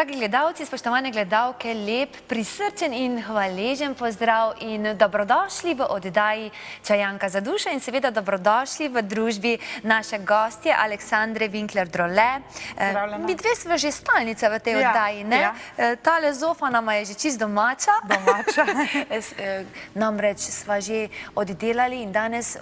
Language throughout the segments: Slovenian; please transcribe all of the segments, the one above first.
Dragi gledalci, spoštovane gledalke, lep, prisrčen in hvaležen pozdrav in dobrodošli v oddaji Čajanka za dušo in seveda dobrodošli v družbi naše gostje Aleksandre Winkler-Drole. Mi dve sva že stalnica v tej oddaji, ne? Tale zofa nama je že čist domača. Namreč sva že oddelali in danes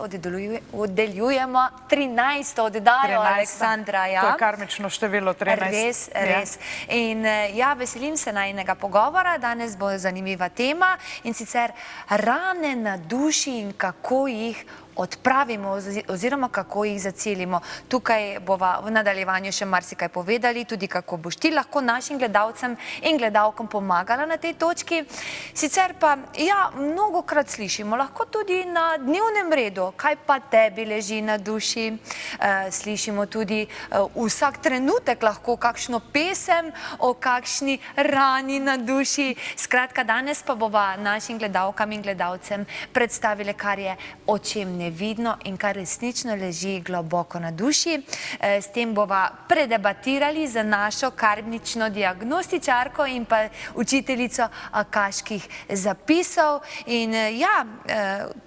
oddeljujemo 13. oddajo Aleksandra. To je karmično število 13. Res. In ja, veselim se najinega pogovora. Danes bo zanimiva tema in sicer rane na duši in kako jih odpravimo oziroma kako jih zacelimo. Tukaj bova v nadaljevanju še marsikaj povedali, tudi kako boš ti lahko našim gledalcem in gledalkom pomagala na tej točki. Sicer pa, ja, mnogokrat slišimo, lahko tudi na dnevnem redu, kaj pa tebi leži na duši. Slišimo tudi vsak trenutek lahko kakšno pesem o kakšni rani na duši. Skratka, danes pa bova našim gledalkam in gledalcem predstavili, kar je o čem ne vidno in kar resnično leži globoko na duši. S tem bova predebatirali za našo karmično diagnostičarko in pa učiteljico akaških zapisov. In ja,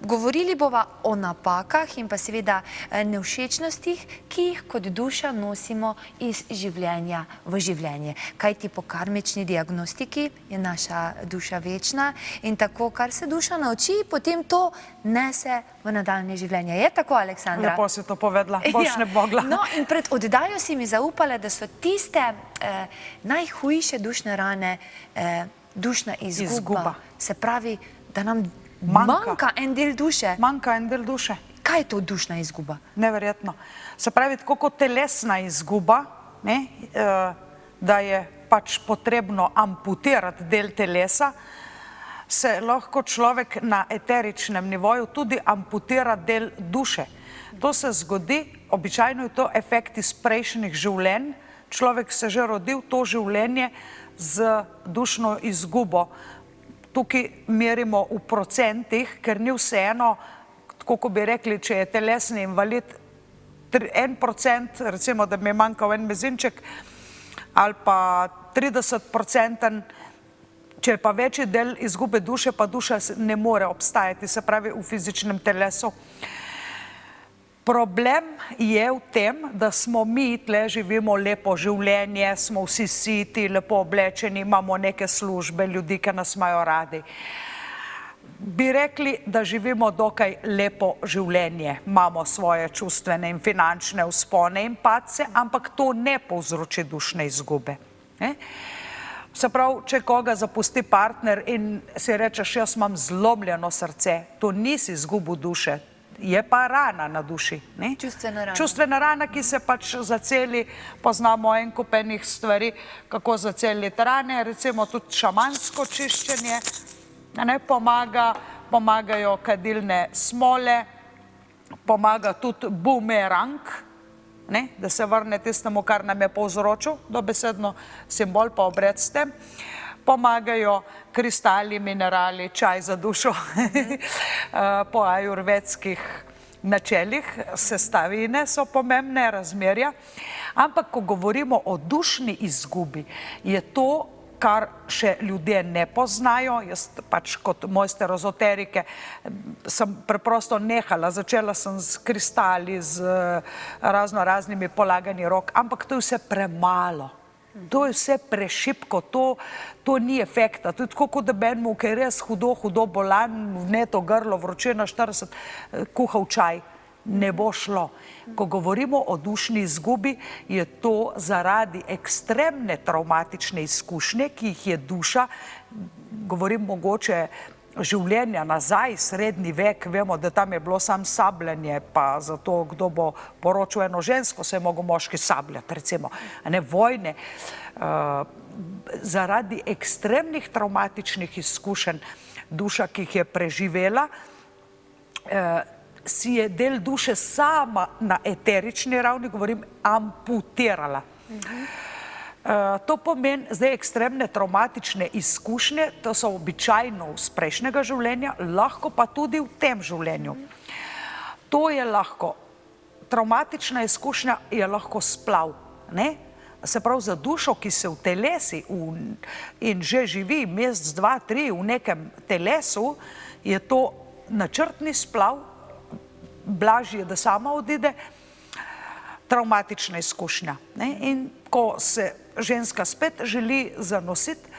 govorili bova o napakah in pa seveda nevšečnostih, ki jih kot duša nosimo iz življenja v življenje. Kajti po karmični diagnostiki je naša duša večna in tako, kar se duša nauči, potem to nese v nadaljne življenje. Je tako, Aleksandra? Lepo si to povedala, boš ne mogla. No, in pred oddajo si mi zaupala, da so tiste najhujše dušne rane dušna izguba. Se pravi, da nam manjka en del duše. Manjka en del duše. Kaj je to dušna izguba? Neverjetno. Se pravi, tako kot telesna izguba, da je pač potrebno amputirati del telesa, se lahko človek na eteričnem nivoju tudi amputira del duše. To se zgodi, običajno je to efekt iz prejšnjih življenj. Človek se že rodil to življenje z dušno izgubo. Tukaj merimo v procentih, ker ni vseeno, tako ko bi rekli, če je telesni invalid 1%, recimo, da mi je manjkal en mezinček, ali pa 30%, če je pa večji del izgube duše, pa duša ne more obstajati, se pravi v fizičnem telesu. Problem je v tem, da smo mi tle, živimo lepo življenje, smo vsi siti, lepo oblečeni, imamo neke službe, ljudi, ki nas imajo radi. Bi rekli, da živimo dokaj lepo življenje, imamo svoje čustvene in finančne vzpone in padce, ampak to ne povzroči dušne izgube. Se pravi, če koga zapusti partner in si rečeš, jaz imam zlomljeno srce, to nisi izgubil duše, je pa rana na duši. Čustvena rana. Čustvena rana, ki se pač zaceli, poznamo en kup enih stvari, kako zaceliti rane, recimo tudi šamansko čiščenje, pomagajo kadilne smole, pomaga tudi bumerang, da se vrne tistemu, kar nam je povzročil, dobesedno simbol pa obred s tem. Pomagajo kristali, minerali, čaj za dušo po ajurvedskih načelih, sestavine so pomembne, razmerja. Ampak, ko govorimo o dušni izgubi, je to, kar še ljudje ne poznajo. Jaz pač kot mojster ezoterike sem preprosto nehala, začela sem s kristali, z raznimi polaganji rok, ampak to je vse premalo. To je vse prešibko, to ni efekta. To je tako, kot da bi enemu, ki je res hudo bolan, vneto grlo, vročina 40, kuhal čaj. Ne bo šlo. Ko govorimo o dušni izgubi, je to zaradi ekstremne travmatične izkušnje, ki jih je duša, govorim mogoče življenja nazaj, srednji vek, vemo, da tam je bilo samo sabljanje, pa zato, kdo bo poročil eno žensko, se je mogel moški sabljati, recimo, vojne. Zaradi ekstremnih travmatičnih izkušenj duša, ki jih je preživela, si je del duše sama na eterični ravni, govorim, amputirala. To pomeni zdaj ekstremne traumatične izkušnje, to so običajno iz prejšnjega življenja, lahko pa tudi v tem življenju. To je lahko, traumatična izkušnja je lahko splav, se pravi za dušo, ki se utelesi in že živi mesec, dva, tri v nekem telesu, je to načrtni splav, blažje, da sama odide, travmatična izkušnja. In ko se ženska spet želi zanositi,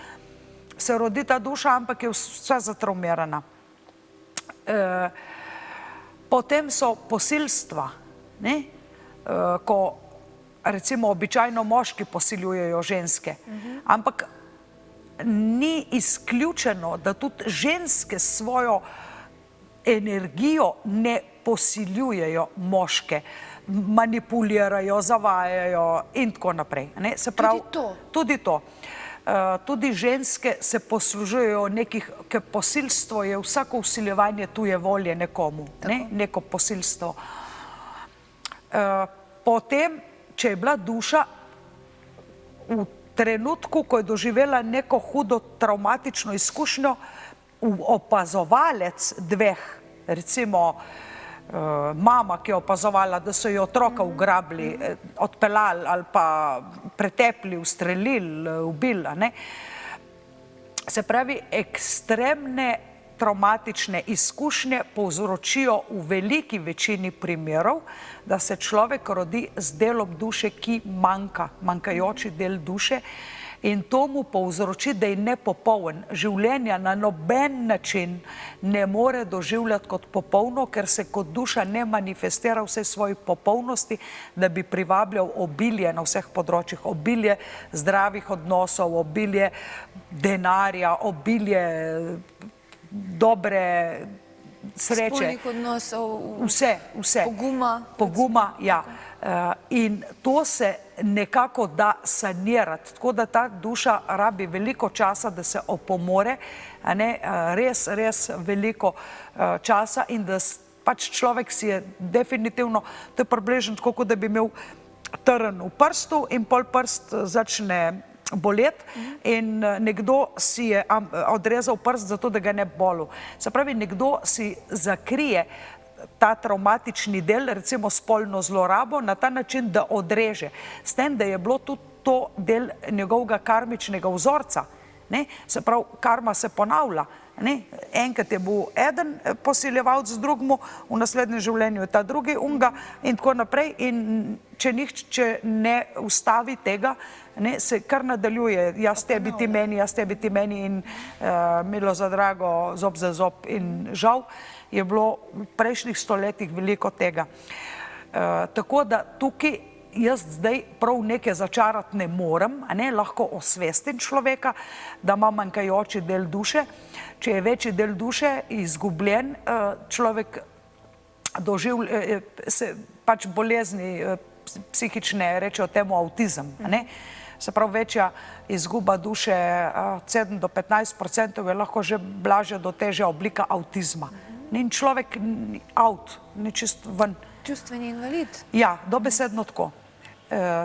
se rodi ta duša, ampak je vsa zatravmirana. Potem so posilstva, ko recimo običajno moški posiljujejo ženske, ampak ni izključeno, da tudi ženske svojo energijo ne posiljujejo moške, manipulirajo, zavajajo in tako naprej. Se pravi, tudi to. Tudi ženske se poslužujejo nekih, ker posilstvo je vsako vsiljevanje tuje volje nekomu, neko posilstvo. Potem, če je bila duša v trenutku, ko je doživela neko hudo traumatično izkušnjo, opazovalec dveh, recimo mama, ki je opazovala, da so jo otroka ugrabili, odpeljali ali pa pretepli, ustrelili, ubili. Se pravi, ekstremne traumatične izkušnje povzročijo v veliki večini primerov, da se človek rodi z delom duše, ki manjka, manjkajoči del duše, in to mu povzroči, da je nepopoln. Življenja na noben način ne more doživljati kot popolno, ker se kot duša ne manifestira vse svoji popolnosti, da bi privabljal obilje na vseh področjih, obilje zdravih odnosov, obilje denarja, obilje dobre sreče. Spolnih odnosov, vse. Poguma. Ja. In to se nekako da sanirati, tako da ta duša rabi veliko časa, da se opomore, res veliko časa, in da pač človek si je definitivno, to je približno tako, kot da bi imel trn v prstu in pol prst začne boleti in nekdo si je odrezal prst zato, da ga ne bi bolel. Se pravi, nekdo si zakrije ta traumatični del, recimo spolno zlorabo, na ta način, da odreže. S tem, da je bilo tudi to del njegovega karmičnega vzorca. Se pravi, karma se ponavlja. Enkrat je bil eden posiljevalec z drugemu, v naslednjem življenju je ta drugi unga in tako naprej. In če nihče ne ustavi tega, se kar nadaljuje, jaz tebi, ti meni, jaz tebi, ti meni in milo za drago, zob za zob, in žal je bilo v prejšnjih stoletjih veliko tega. Tako da tukaj jaz zdaj prav nekaj začarati ne morem, lahko osvestim človeka, da ima manjkajoči del duše. Če je večji del duše izgubljen, človek doživlja pač bolezni psihične, rečejo temu avtizem. Se pravi, večja izguba duše, 7 do 15% je lahko že blažja do težja oblika avtizma. In človek out, ni čist ven. Čustveni invalid. Ja, dobesedno tako.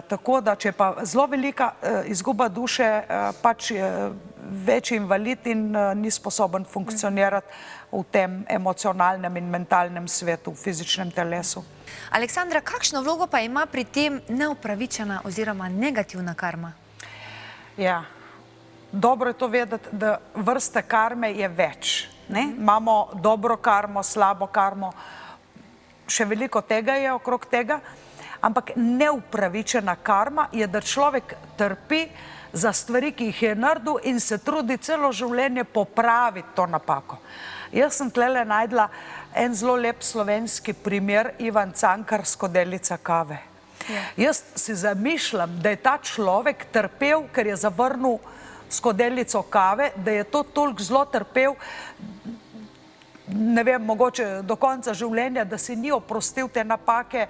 Tako da, če pa zelo velika izguba duše, pač je večji invalid in ni sposoben funkcionirati v tem emocionalnem in mentalnem svetu, v fizičnem telesu. Aleksandra, kakšno vlogo pa ima pri tem neupravičena oziroma negativna karma? Ja, dobro je to vedeti, da vrste karme je več. Imamo dobro karmo, slabo karmo, še veliko tega je okrog tega, ampak neupravičena karma je, da človek trpi za stvari, ki jih je naredil in se trudi celo življenje popraviti to napako. Jaz sem tlele najdla en zelo lep slovenski primer, Ivan Cankar, Skodelica kave. Jaz si zamišljam, da je ta človek trpel, ker je zavrnil skodelico kave, da je to toliko zelo trpel, ne vem, mogoče do konca življenja, da si ni oprostil te napake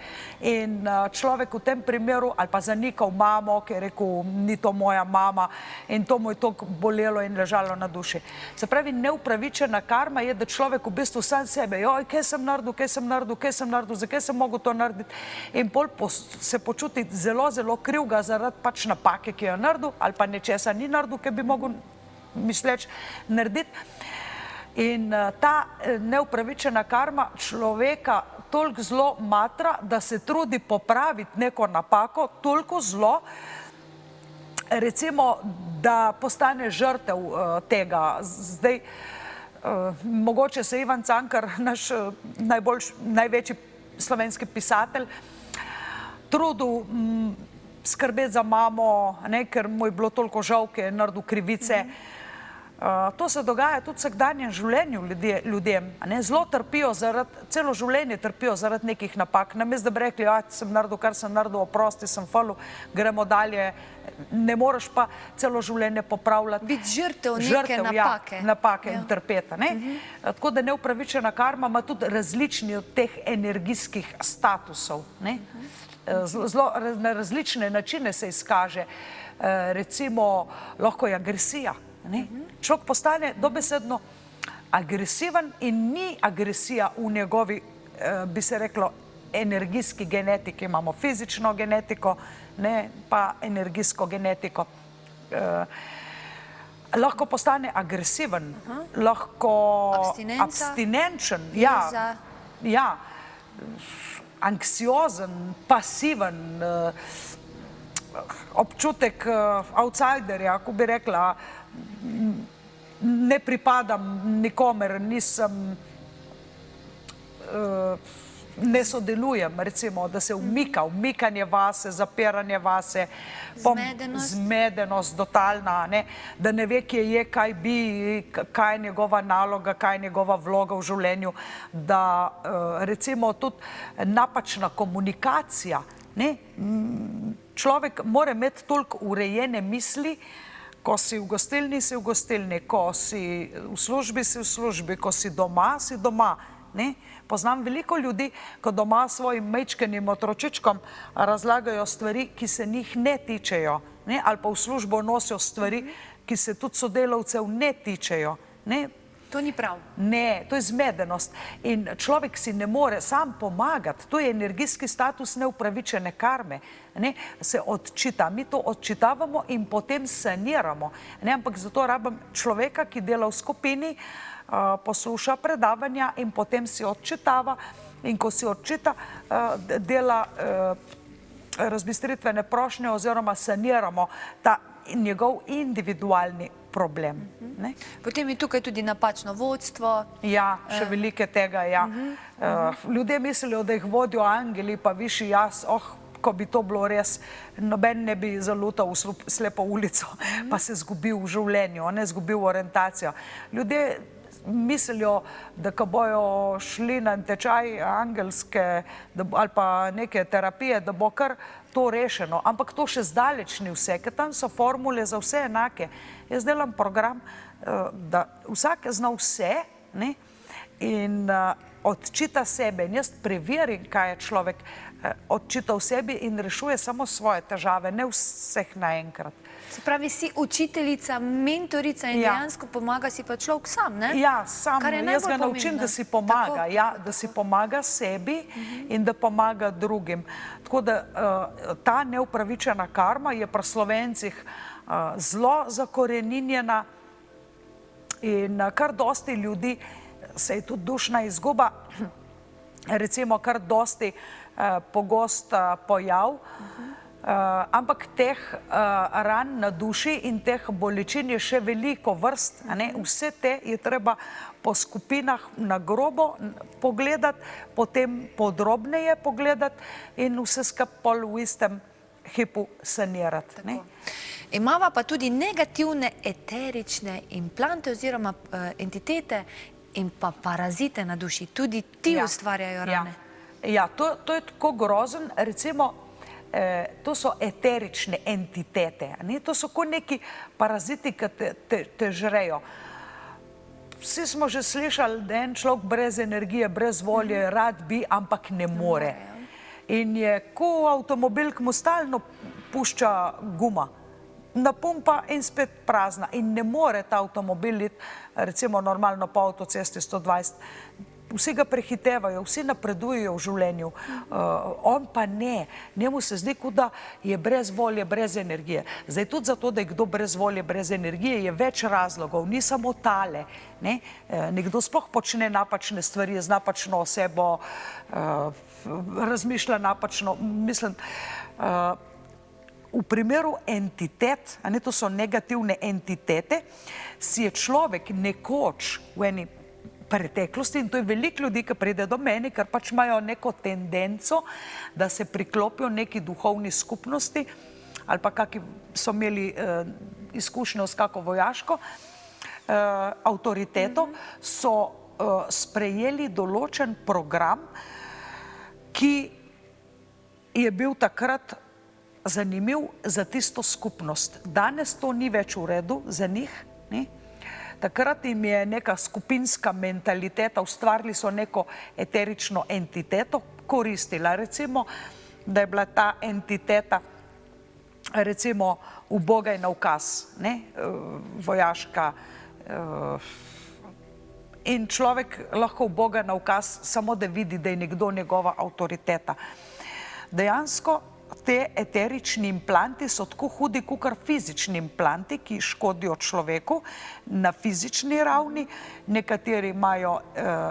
in človek v tem primeru ali pa zanikal mamo, ki je rekel, ni to moja mama, in to mu je toliko bolelo in ležalo na duši. Se pravi, neupravičena karma je, da človek v bistvu sam sebe, joj, kaj sem naredil, zakaj sem mogel to narediti, in pol se počuti zelo, zelo krivga zaradi pač napake, ki jo je naredil, ali pa nečesa ni naredil, ki bi mogel misleč narediti. In ta neupravičena karma človeka toliko zelo matra, da se trudi popraviti neko napako, toliko zelo, recimo, da postane žrtev tega. Zdaj, mogoče se Ivan Cankar, naš največji slovenski pisatelj, trudil skrbeti za mamo, ker mu je bilo toliko žal, ki je naredil krivice. To se dogaja tudi v vsakdanjem življenju ljudem. Zelo trpijo, celo življenje trpijo zaradi nekih napak. Namesto da bi rekli, sem naredil, kar sem naredil, oprosti, sem falil, gremo dalje. Ne moreš pa celo življenje popravljati. Biti žrtev neke napake. Napake in trpeta. Tako da neupravičena karma ima tudi različni od teh energijskih statusov. Zelo na različne načine se izkaže. Recimo, lahko je agresija. Človek postane dobesedno agresiven in ni agresija v njegovi, bi se reklo, energijski genetiki. Imamo fizično genetiko, pa energijsko genetiko. Lahko postane agresiven, lahko abstinenčen, anksiozen, pasiven, občutek outsiderja, ko bi rekla, ne pripadam nikomer, ne sodelujem, recimo, da se umikanje vase, zapiranje vase, zmedenost totalna, da ne ve, kje je, kaj bi, kaj je njegova naloga, kaj je njegova vloga v življenju, da recimo tudi napačna komunikacija. Človek mora imeti toliko urejene misli, ko si v gostilni, si v gostilni, ko si v službi, si v službi, ko si doma, si doma. Poznam veliko ljudi, ko doma svojim majčkenim otročičkom razlagajo stvari, ki se njih ne tičejo, ali pa v službo nosijo stvari, ki se tudi sodelavcev ne tičejo. To ni prav. Ne, to je zmedenost. In človek si ne more sam pomagati. To je energijski status neupravičene karme. Se odčita. Mi to odčitavamo in potem saniramo. Ampak zato rabim človeka, ki dela v skupini, posluša predavanja in potem si odčitava. In ko si odčita, dela razbistritvene prošnje oziroma saniramo ta njegov individualni problem. Potem je tukaj tudi napačno vodstvo. Ja, še velike tega, ja. Ljudje mislijo, da jih vodijo angeli, pa višji jaz, ko bi to bilo res, noben ne bi zalutal v slepo ulico, pa se zgubil v življenju, zgubil orientacijo. Ljudje mislijo, da ko bojo šli na tečaj angelske ali pa neke terapije, da bo kar to rešeno. Ampak to še zdaleč ni vse, ker tam so formule za vse enake. Jaz delam program, da vsak zna vse in odčita sebe. In jaz preverim, kaj je človek odčital sebi in rešuje samo svoje težave, ne vseh naenkrat. Se pravi, si učiteljica, mentorica in dejansko pomaga si pa človek sam, ne? Ja, sam. Jaz ga naučim, da si pomaga. Ja, da si pomaga sebi in da pomaga drugim. Tako da ta neupravičena karma je pri Slovencih zelo zakoreninjena in kar dosti ljudi se je tudi dušna izguba, recimo kar dosti pogost pojav, ampak teh ran na duši in teh bolečin je še veliko vrst. Vse te je treba po skupinah na grobo pogledati, potem podrobneje pogledati in vse skupaj pol v istem hipu sanirati. Imava pa tudi negativne eterične implante oziroma entitete in pa parazite na duši. Tudi ti ustvarjajo rane. Ja, to je tako grozen, recimo, to so eterične entitete. To so kot neki paraziti, ki te žrejo. Vsi smo že slišali, da en človek brez energije, brez volje, rad bi, ampak ne more. In je ko avtomobil, ki mu stalno pušča guma, napumpa in spet prazna. In ne more ta avtomobil iti, recimo normalno po avtocesti 120. Vsi ga prehitevajo, vsi napredujejo v življenju. On pa ne. Njemu se zdi, kot da je brez volje, brez energije. Zdaj tudi zato, da je kdo brez volje, brez energije, je več razlogov. Ni samo tale. Nekdo sploh počne napačne stvari z napačno osebo, razmišlja napačno. Mislim, v primeru entitet, a ne, to so negativne entitete, si je človek nekoč v eni preteklosti, in to je veliko ljudi, ki pride do mene, ker pač imajo neko tendenco, da se priklopijo neki duhovni skupnosti ali pa kaki so imeli izkušnjo s kako vojaško avtoriteto, so sprejeli določen program, ki je bil takrat zanimiv za tisto skupnost. Danes to ni več v redu za njih, ne? Takrat jim je neka skupinska mentaliteta, ustvarili so neko eterično entiteto, koristila. Recimo, da je bila ta entiteta recimo ubogaj na ukaz, ne? Vojaška, in človek lahko uboga na ukaz samo, da vidi, da je nekdo njegova avtoriteta. Dejansko te eterični implanti so tako hudi, kakor fizični implanti, ki škodijo človeku na fizični ravni. Nekateri imajo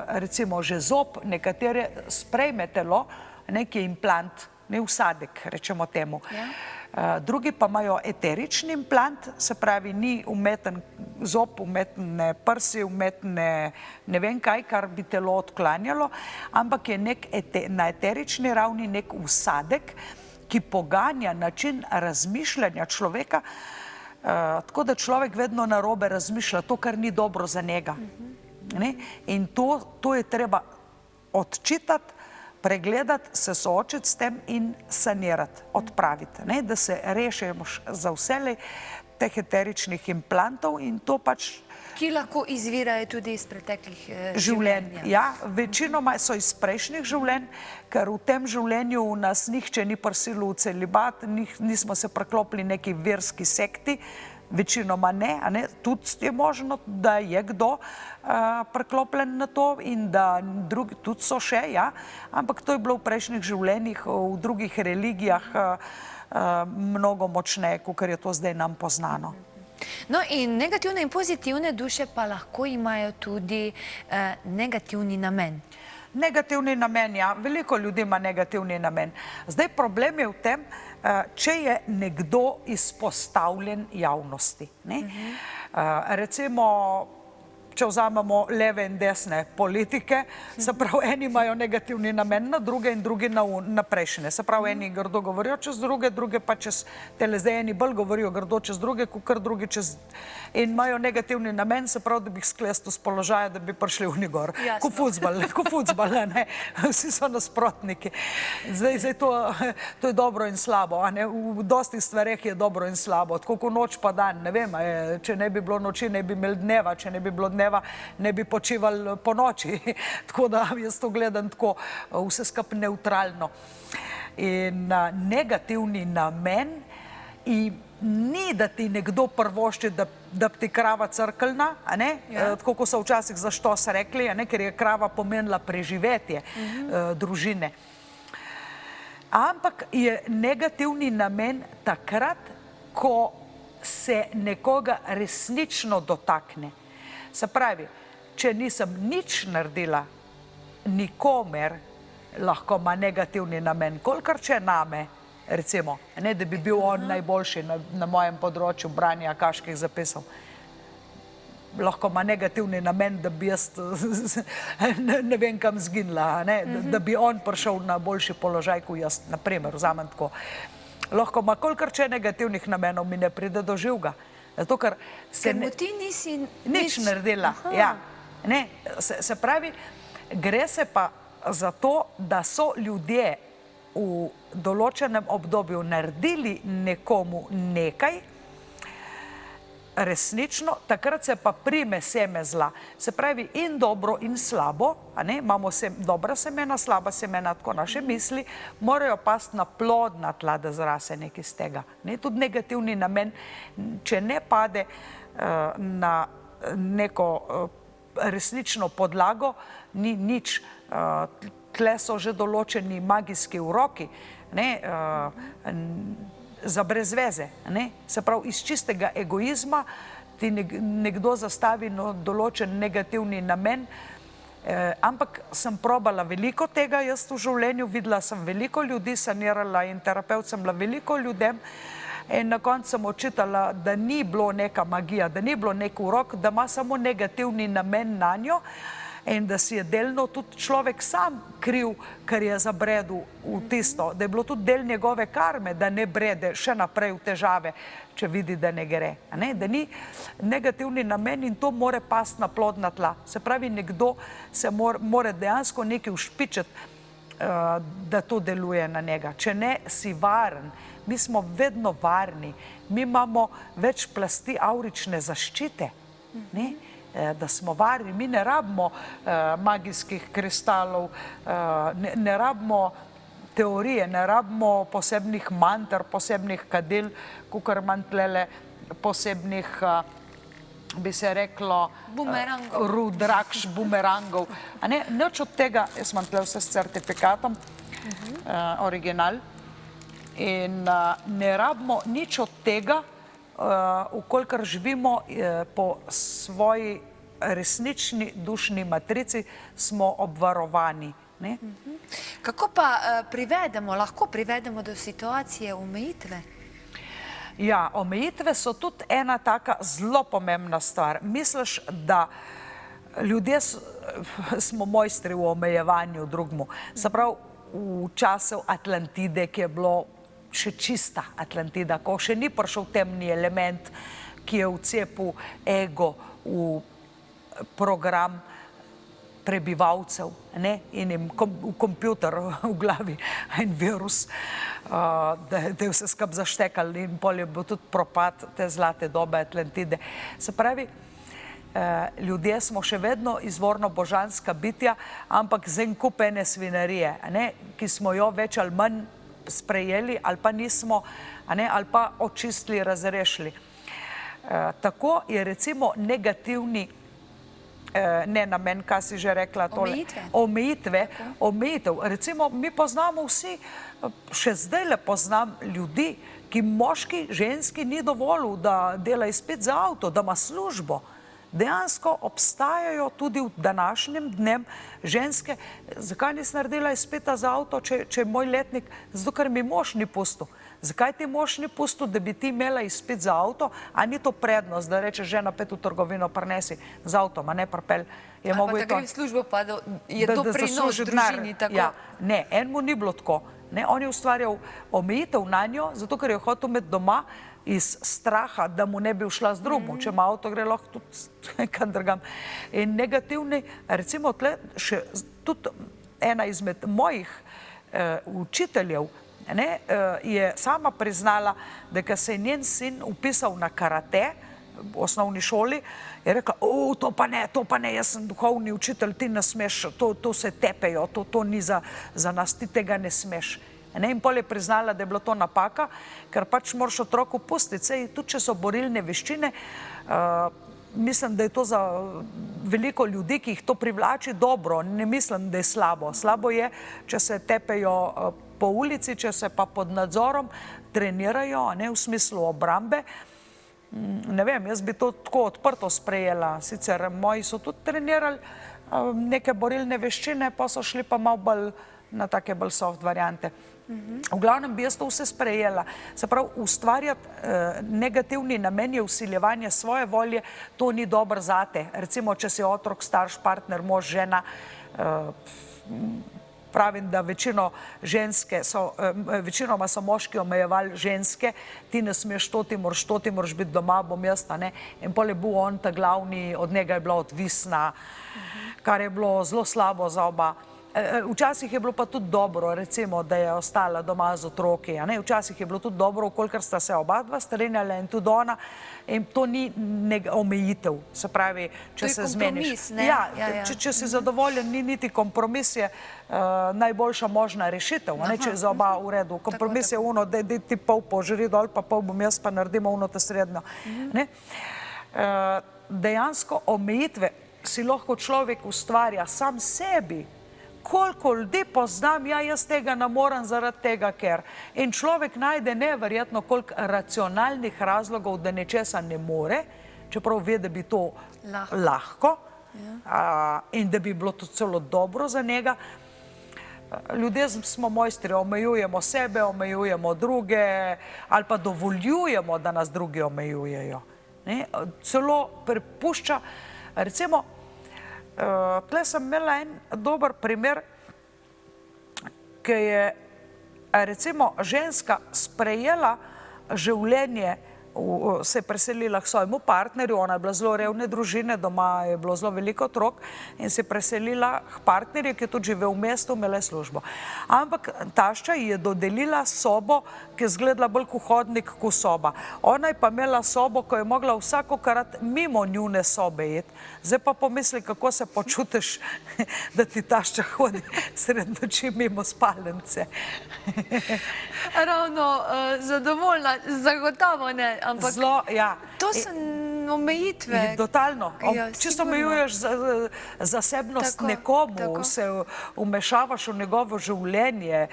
recimo že zob, nekatere sprejme telo, neki implant, ne vsadek, rečemo temu. Drugi pa imajo eterični implant, se pravi, ni umeten zob, umetne prsi, umetne ne vem kaj, kar bi telo odklanjalo, ampak je na eterični ravni nek vsadek, ki poganja način razmišljanja človeka, tako da človek vedno narobe razmišlja to, kar ni dobro za njega. In to je treba odčitati, pregledati, se soočiti s tem in sanirati, odpraviti, da se rešimo za vselej teh eteričnih implantov in to pač ki lahko izvirajo tudi iz preteklih življenj. Ja, večinoma so iz prejšnjih življenj, ker v tem življenju nas nihče ni prisilil v celibat, nismo se preklopili neki verski sekti, večinoma ne, tudi je možno, da je kdo preklopljen na to in da drugi tudi so še, ja, ampak to je bilo v prejšnjih življenjih, v drugih religijah mnogo močneje, kakor je to zdaj nam poznano. No in negativne in pozitivne duše pa lahko imajo tudi negativni namen. Negativni namen, ja. Veliko ljudi ima negativni namen. Zdaj problem je v tem, če je nekdo izpostavljen javnosti. Recimo, če vzamemo leve in desne politike, se pravi, eni imajo negativni namen na druge in drugi na prejšnje. Se pravi, eni grdo govorijo čez druge, druge pa čez tele, zdaj eni bolj govorijo grdo čez druge, kakor drugi čez... In imajo negativni namen, se pravi, da bi jih sklestil z položaja, da bi prišli v njegor. Ko futbal, ne? Vsi so nasprotniki. Zdaj to je dobro in slabo, a ne? V dostih stvareh je dobro in slabo. Tako kot noč pa dan, ne vem, če ne bi bilo noči, ne bi imeli dneva, če ne bi bilo dneva, ne bi počivali po noči. Tako da jaz to gledam tako vse skupaj nevtralno. In negativni namen ni, da ti nekdo prvošči, da bi ti krava crkljna, tako kot so včasih za štos rekli, ker je krava pomenila preživetje družine. Ampak je negativni namen takrat, ko se nekoga resnično dotakne. Se pravi, če nisem nič naredila nikomer, lahko ima negativni namen, kolikor če name, recimo, ne da bi bil on najboljši na mojem področju branja kaških zapisov. Lahko ima negativni namen, da bi jaz ne vem kam zginila, da bi on prišel na boljši položaj kot jaz, naprimer, vzamem tako. Lahko ima kolikor če negativnih namenov, mi ne pride do živega. Zato, ker mu ti nisi nič naredila. Se pravi, gre se pa za to, da so ljudje v določenem obdobju naredili nekomu nekaj, resnično, takrat se pa prime seme zla. Se pravi, in dobro in slabo, imamo dobra semena, slaba semena, tako naše misli, morajo pasti na plodna tla, da zrase nekaj iz tega. Tudi negativni namen, če ne pade na neko resnično podlago, ni nič. Tle so že določeni magijski uroki za brez veze. Se pravi, iz čistega egoizma ti nekdo zastavi določen negativni namen, ampak sem probala veliko tega jaz v življenju, videla sem veliko ljudi, sanirala in terapeut sem bila veliko ljudem In na koncu sem očitala, da ni bilo neka magija, da ni bilo nek urok, da ima samo negativni namen na njo in da si je delno tudi človek sam kriv, ker je zabredel v tisto, da je bilo tudi del njegove karme, da ne brede še naprej v težave, če vidi, da ne gre. Da ni negativni namen in to more pasti na plodna tla. Se pravi, nekdo se more dejansko nekaj ušpičiti, da to deluje na njega. Če ne, si varen. Mi smo vedno varni. Mi imamo več plasti aurične zaščite, da smo varni. Mi ne rabimo magijskih kristalov, ne rabimo teorije, ne rabimo posebnih mantr, posebnih kadil, kakor imam tlele posebnih, bi se reklo, rudrakš, bumerangov. Nič od tega, jaz imam tle vse s certifikatom, original, in ne rabimo nič od tega, vkolikor živimo po svoji resnični dušni matrici, smo obvarovani. Kako pa lahko privedemo do situacije omejitve? Ja, omejitve so tudi ena taka zelo pomembna stvar. Misliš, da ljudje smo mojstri v omejevanju drugmu. Se pravi, v času Atlantide, ki je bilo še čista Atlantida, ko še ni prišel temni element, ki je vcepil ego v program prebivalcev in jim v kompjuter v glavi en virus, da je vse skup zaštekal in pol je bil tudi propad te zlate dobe Atlantide. Se pravi, ljudje smo še vedno izvorno božanska bitja, ampak z en kup ene svinarije, ki smo jo več ali manj sprejeli ali pa nismo, ali pa očistili, razrešili. Tako je recimo negativni ne namen, kaj si že rekla tole. Omejitev. Recimo, mi poznamo vsi, še zdaj poznam ljudi, ki moški, ženski ni dovolil, da dela izpit za avto, da ima službo. Dejansko obstajajo tudi v današnjem dnem ženske. Zakaj nisi naredila izpita za avto, če je moj letnik? Zato, ker mi mož ni pustil. Zakaj ti mož ni pustil, da bi ti imela izpit za avto, a ni to prednost, da reče žena, pet v trgovino, prinesi z avtom, a ne pripelj. Ali pa da gre v službo, pa je to prinos družini. Ne, enemu ni bilo tako. On je ustvarjal omejitev na njo, zato ker je hotel imeti doma iz straha, da mu ne bi všla z drugim. Če ima avto, gre lahko tudi kam drugam. In negativni, recimo tle, še tudi ena izmed mojih učiteljev je sama priznala, da ko se je njen sin upisal na karate v osnovni šoli, je rekla, to pa ne, jaz sem duhovni učitelj, ti ne smeš, to se tepejo, to ni za nas, ti tega ne smeš. In pol je priznala, da je bila to napaka, ker pač moraš otroku pustiti. Sej, tudi če so borilne veščine, mislim, da je to za veliko ljudi, ki jih to privlači, dobro. Ne mislim, da je slabo. Slabo je, če se tepejo po ulici, če se pa pod nadzorom trenirajo, v smislu obrambe. Ne vem, jaz bi to tako odprto sprejela. Sicer moji so tudi trenirali neke borilne veščine, pa so šli pa malo bolj na take bolj soft variante. V glavnem bi jaz to vse sprejela. Se pravi, ustvarjati negativni namen je vsiljevanje svoje volje, to ni dobro zate. Recimo, če si otrok, starš, partner, mož, žena, pravim, da večinoma so moški omejevali ženske, ti ne smeš to, ti moraš biti doma, bom jaz, in pol je bil on ta glavni, od njega je bila odvisna, kar je bilo zelo slabo za oba. Včasih je bilo pa tudi dobro, recimo, da je ostala doma z otroki. Včasih je bilo tudi dobro, kolikor sta se oba dva strinjala in tudi ona. In to ni omejitev. Se pravi, če se zmeniš. Če si zadovoljen, ni niti kompromis, je najboljša možna rešitev. Če je za oba v redu. Kompromis je ono, da ti pol požri dol, pa pol bom jaz, pa naredimo ono te srednjo. Dejansko omejitve si lahko človek ustvarja sam sebi. Koliko ljudi poznam, jaz tega ne morem zaradi tega, ker. In človek najde neverjetno koliko racionalnih razlogov, da nečesa ne more, čeprav ve, da bi to lahko in da bi bilo to celo dobro za njega. Ljudje smo mojstri, omejujemo sebe, omejujemo druge ali pa dovoljujemo, da nas drugi omejujejo. Celo prepušča, recimo, tle sem imela en dober primer, ki je recimo ženska sprejela življenje, se je preselila k svojemu partnerju, ona je bila zelo revne družine, doma je bilo zelo veliko otrok in se je preselila k partnerju, ki je tudi živel v mestu, imela je službo. Ampak tašča ji je dodelila sobo, ki je izgledala bolj kot hodnik kot soba. Ona je pa imela sobo, ko je mogla vsakokrat mimo njune sobe iti. Zdaj pa pomisli, kako se počutiš, da ti tašča hodi sred noči mimo spalnice. Ravno zadovoljna, zagotovo ne, ampak Zelo, ja. to so omejitve. Totalno. Ja, Čisto sigurno. omejuješ zasebnost Tako, nekomu, tako. se vmešavaš v njegovo življenje.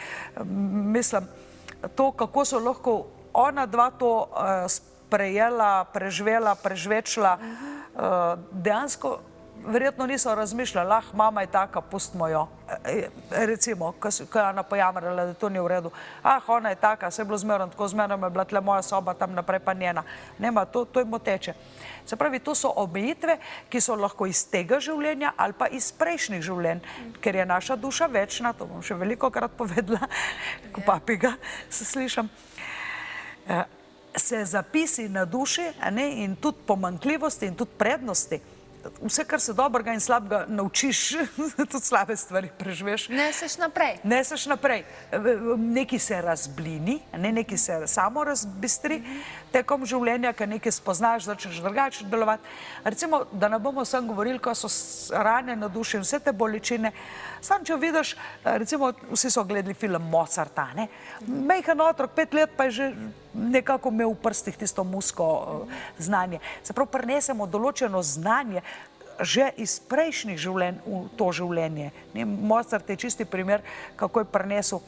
Mislim, to, kako so lahko ona dva to sprejela, preživela, prežvečila, dejansko verjetno niso razmišljali, mama je taka, pustimo jo. Recimo, ko je ona pojamrala, da to ni v redu. Ona je taka, se je bilo zmerno tako, zmerno je bila tle moja soba, tam naprej pa njena. Nema, to je moteče. Se pravi, to so omejitve, ki so lahko iz tega življenja ali pa iz prejšnjih življenj, ker je naša duša večna, to bom še velikokrat povedala, ko papiga se slišam. Se zapisi na duši in tudi pomanjkljivosti in tudi prednosti, vse, kar se dobrega in slabega naučiš, tudi slabe stvari preživeš. Neseš naprej. Neseš naprej. Nekaj se razblini, nekaj se samo razbistri tekom življenja, ker nekaj spoznaš, začneš drugače delovati. Recimo, da ne bomo samo govorili, ko so rane na duši in vse te bolečine. Sam, če vidiš, recimo, vsi so gledali film Mozarta, majhen otrok, 5 let, pa je že nekako imel v prstih tisto musko znanje. Se pravi, prenesemo določeno znanje že iz prejšnjih življenj v to življenje. Mozart je čisti primer, kako je prenesel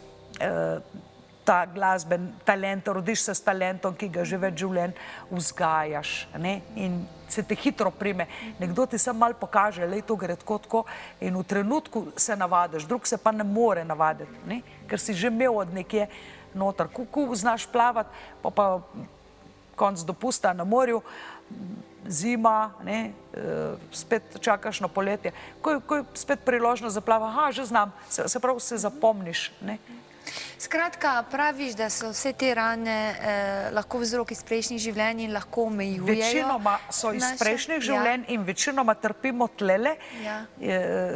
ta glasben talent, rodiš se s talentom, ki ga že več življenj vzgajaš in se te hitro prime. Nekdo ti samo malo pokaže, lej, to gre tako in v trenutku se navadiš, drug se pa ne more navaditi, ker si že imel od nekje noter. Ko znaš plavati, pa konc dopusta na morju, zima, spet čakaš na poletje. Ko je spet priložnost za plava, že znam, se pravi, se zapomniš. Skratka, praviš, da so vse te rane lahko vzrok iz prejšnjih življenj in lahko omejujejo. Večinoma so iz prejšnjih življenj in večinoma trpimo tlele.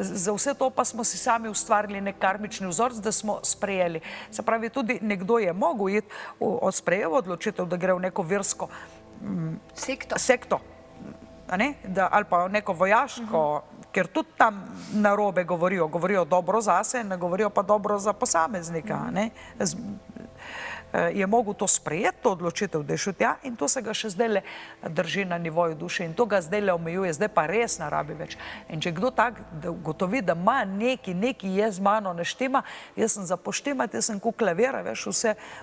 Za vse to pa smo si sami ustvarili nek karmični vzorc, da smo sprejeli. Se pravi, tudi nekdo je mogel iti, sprejel odločitev, da gre v neko versko sekto, ali pa neko vojaško, ker tudi tam narobe govorijo dobro zase, ne govorijo pa dobro za posameznika. Je mogel to sprejeti, to odločitev, da je šel tja in to se ga še zdaj drži na nivoju duše in to ga zdaj omejuje, zdaj pa res ne rabi več. In če kdo tak gotovi, da ima nekaj je z mano ne štima, jaz sem za poštimati, jaz sem kot klavir, veš,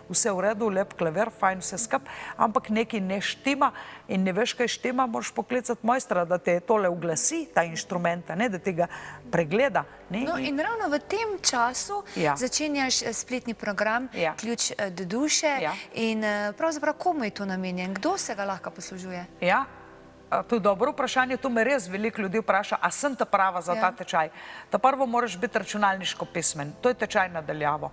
vse v redu, lep klavir, fajn vse skup, ampak nekaj ne štima in ne veš, kaj štima, moraš poklicati mojstra, da te tole uglasi, ta inštrument, da te ga pregleda. No in ravno v tem času začenjaš spletni program Ključ do duše in pravzaprav komu je to namenjen? Kdo se ga lahko poslužuje? Ja, to je dobro vprašanje, to me res veliko ljudi vpraša, a sem ta prava za ta tečaj? Ta prvo moraš biti računalniško pismen, to je tečaj nadaljavo.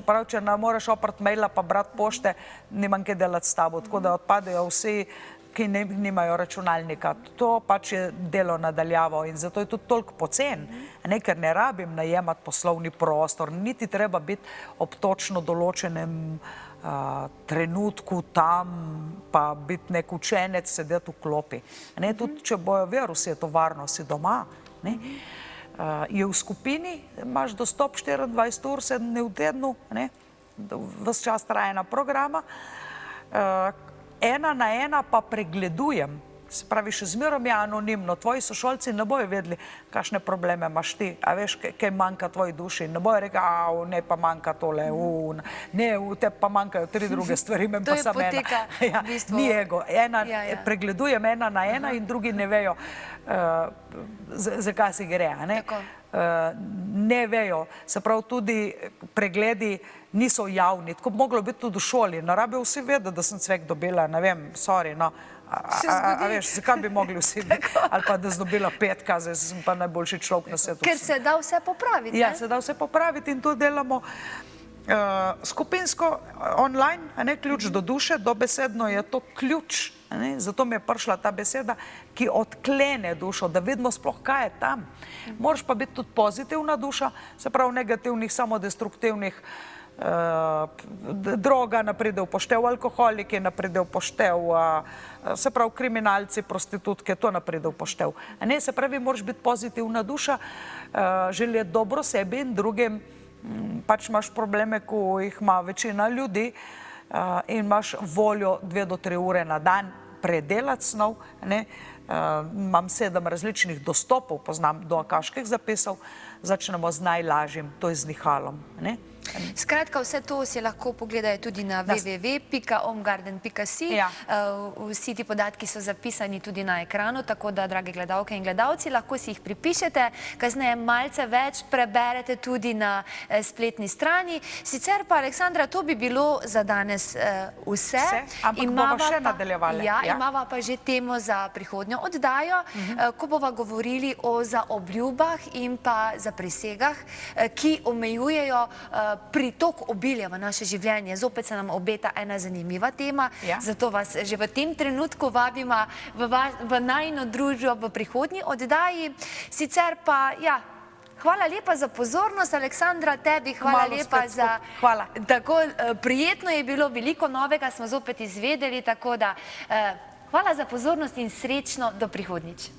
Prav, če ne moraš oprati maila pa brati pošte, nimam kaj delati s tabo, tako da odpadejo vsi, ki nimajo računalnika. To pač je delo nadaljavo in zato je tudi toliko pocen, ker ne rabim najemati poslovni prostor, niti treba biti ob točno določenem trenutku tam, pa biti nek učenec, sedeti v klopi. Tudi če bojo virusi, je to varno, si doma. Je v skupini, imaš dostop 24 ur, 7 dni v tednu, ves čas traja ena programa. 1 na 1 pa pregledujem, se pravi, še zmerom je anonimno, tvoji sošolci ne bojo vedeli, kakšne probleme imaš ti, a veš, kaj manjka tvoji duši, ne bojo rekli, ne pa manjka tole, ne, v te pa manjkajo 3 druge stvari, men pa samo ena. To je poteka v bistvu. Ni ego, pregledujem 1 na 1 in drugi ne vejo, zakaj si gre. ne vejo. Se pravi, tudi pregledi niso javni. Tako bi moglo biti tudi v šoli. Ne rabijo vsi vedeti, da sem cvek dobila, ne vem, sorry, no. A veš, zakaj bi mogli vsi vedeti? Ali pa, da sem dobila 5, zdaj sem pa najboljši človek na svetu. Ker se da vse popraviti, ne? Ja, se da vse popraviti in to delamo skupinsko, online, ključ do duše, dobesedno je to ključ, zato mi je prišla ta beseda, ki odklene dušo, da vidimo sploh, kaj je tam. Moraš pa biti tudi pozitivna duša, se pravi negativnih, samodestruktivnih, droga ne pride v poštev, alkoholiki ne pride v poštev, se pravi kriminalci, prostitutke, to ne pride v poštev. Se pravi, moraš biti pozitivna duša, želeti dobro sebi in drugim. Pač imaš probleme, ko jih ima večina ljudi in imaš voljo 2 do 3 ure na dan predelati snov. Imam 7 različnih dostopov, poznam do akaških zapisov, začnemo z najlažjim, to je z nihalom. Skratka, vse to si lahko pogledajo tudi na www.omgarden.si. Vsi ti podatki so zapisani tudi na ekranu, tako da, drage gledalke in gledalci, lahko si jih pripišete, kasneje malce več preberete tudi na spletni strani. Sicer pa, Aleksandra, to bi bilo za danes vse. Ampak bomo še nadaljevali. Ja, imava pa že temo za prihodnjo oddajo, ko bova govorili o zaobljubah in pa zaprisegah, ki omejujejo pritok obilja v naše življenje. Zopet se nam obeta ena zanimiva tema, zato vas že v tem trenutku vabima v najino družbo v prihodnji oddaji. Sicer pa, ja, hvala lepa za pozornost, Aleksandra, tebi hvala lepa za... Tako prijetno je bilo, veliko novega smo zopet izvedeli, tako da hvala za pozornost in srečno do prihodnjič.